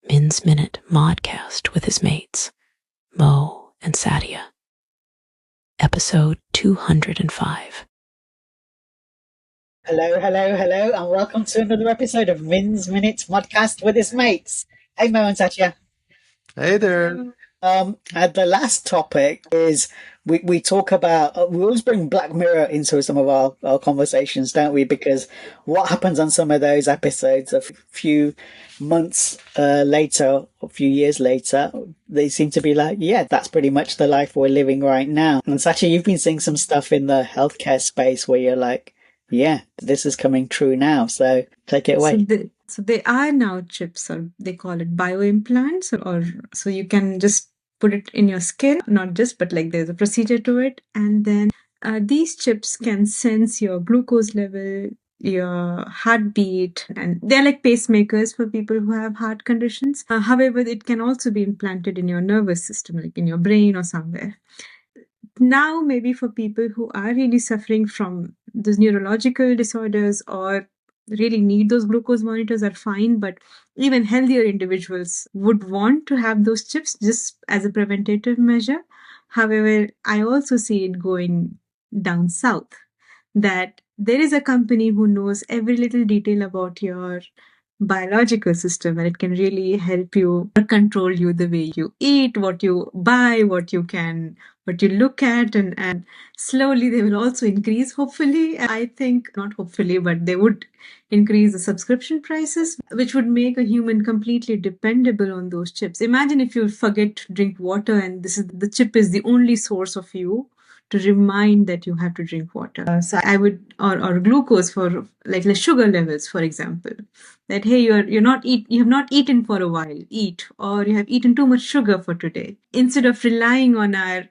Min's Minute Modcast with his mates, Mo and Satya. Episode 205. Hello, and welcome to another episode of Min's Minute Modcast with his mates. Hey, Mo and Satya. Hey there. The last topic is we talk about, we always bring Black Mirror into some of our conversations, don't we? Because what happens on some of those episodes a few months later, a few years later, they seem to be like, yeah, that's pretty much the life we're living right now. And Satya, you've been seeing some stuff in the healthcare space where you're like, yeah, this is coming true now. So take it away. So they are now chips, or they call it bioimplants, or so you can just put it in your skin, not just, but like there's a procedure to it. And then these chips can sense your glucose level, your heartbeat, and they're like pacemakers for people who have heart conditions. However, it can also be implanted in your nervous system, like in your brain or somewhere. Now, maybe for people who are really suffering from those neurological disorders or really need those glucose monitors are fine, but even healthier individuals would want to have those chips just as a preventative measure. However, I also see it going down south, that there is a company who knows every little detail about your biological system, and it can really help you control you, the way you eat, what you buy, what you look at, and slowly they will also increase, hopefully. I think not hopefully, but they would increase the subscription prices, which would make a human completely dependable on those chips. Imagine if you forget to drink water and the chip is the only source of you to remind that you have to drink water. So I would, or glucose for like the sugar levels, for example, that hey, you have not eaten for a while, eat, or you have eaten too much sugar for today. Instead of relying on our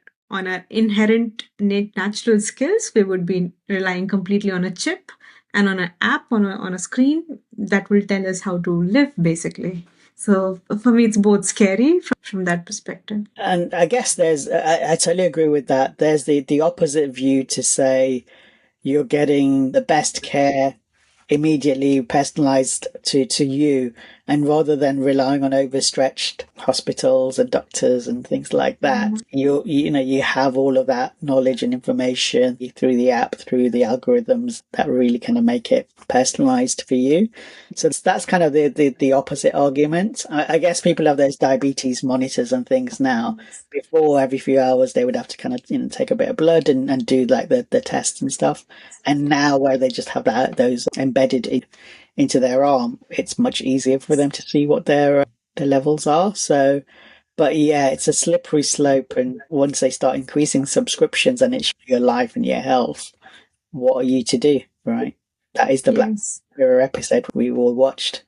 inherent natural skills, we would be relying completely on a chip and on an app on a screen that will tell us how to live, basically. So for me, it's both scary from that perspective. And I guess I totally agree with that. There's the opposite view to say you're getting the best care immediately personalized to you, and rather than relying on overstretched hospitals and doctors and things like that, you have all of that knowledge and information through the app, through the algorithms that really kind of make it personalized for you. So that's kind of the opposite argument. I guess people have those diabetes monitors and things now. Before, every few hours they would have to kind of take a bit of blood and do like the tests and stuff. And now where they just have those embedded into their arm, it's much easier for them to see what their levels are. So, but yeah, it's a slippery slope. And once they start increasing subscriptions and it's your life and your health, what are you to do, right? That is the Black Mirror episode we all watched.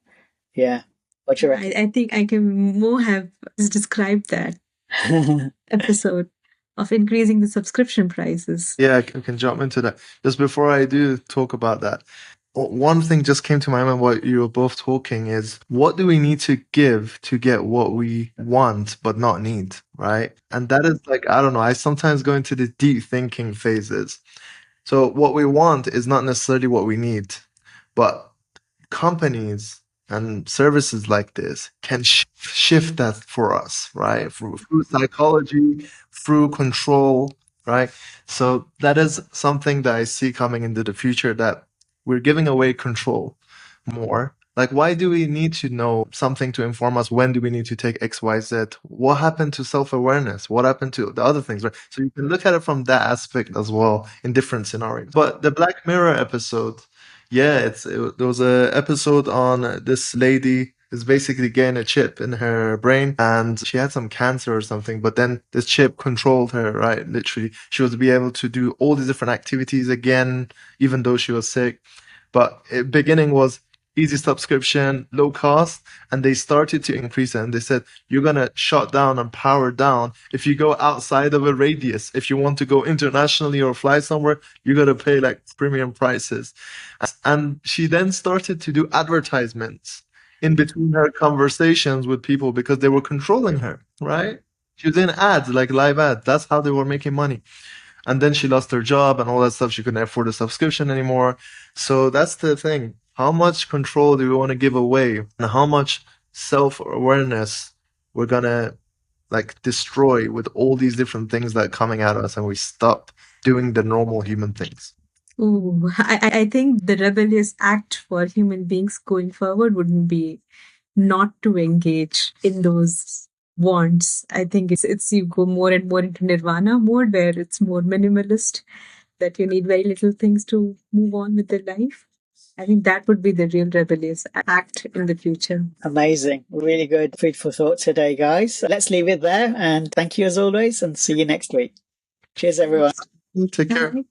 Yeah. What do you reckon? I think I can more have described that episode of increasing the subscription prices. Yeah, I can jump into that. Just before I do talk about that, one thing just came to my mind while you were both talking is, what do we need to give to get what we want but not need, right? And that is like, I don't know, I sometimes go into the deep thinking phases. So what we want is not necessarily what we need, but companies and services like this can shift that for us, right? Through psychology, through control, right? So that is something that I see coming into the future, that we're giving away control more. Like, why do we need to know something to inform us? When do we need to take X, Y, Z? What happened to self-awareness? What happened to the other things, right? So you can look at it from that aspect as well in different scenarios. But the Black Mirror episode, yeah, there was a episode on this lady is basically getting a chip in her brain, and she had some cancer or something, but then this chip controlled her, right? Literally, she was be able to do all these different activities again, even though she was sick. But beginning was easy subscription, low cost, and they started to increase it. And they said, you're going to shut down and power down if you go outside of a radius. If you want to go internationally or fly somewhere, you're going to pay like premium prices. And she then started to do advertisements in between her conversations with people because they were controlling her, right? She was in ads, like live ads. That's how they were making money. And then she lost her job and all that stuff. She couldn't afford a subscription anymore. So that's the thing. How much control do we want to give away? And how much self-awareness we're gonna like destroy with all these different things that are coming at us, and we stop doing the normal human things? Ooh, I think the rebellious act for human beings going forward wouldn't be not to engage in those wants. I think it's you go more and more into nirvana mode where it's more minimalist, that you need very little things to move on with your life. I think that would be the real rebellious act in the future. Amazing. Really good food for thought today, guys. Let's leave it there. And thank you as always, and see you next week. Cheers, everyone. Take care. Bye.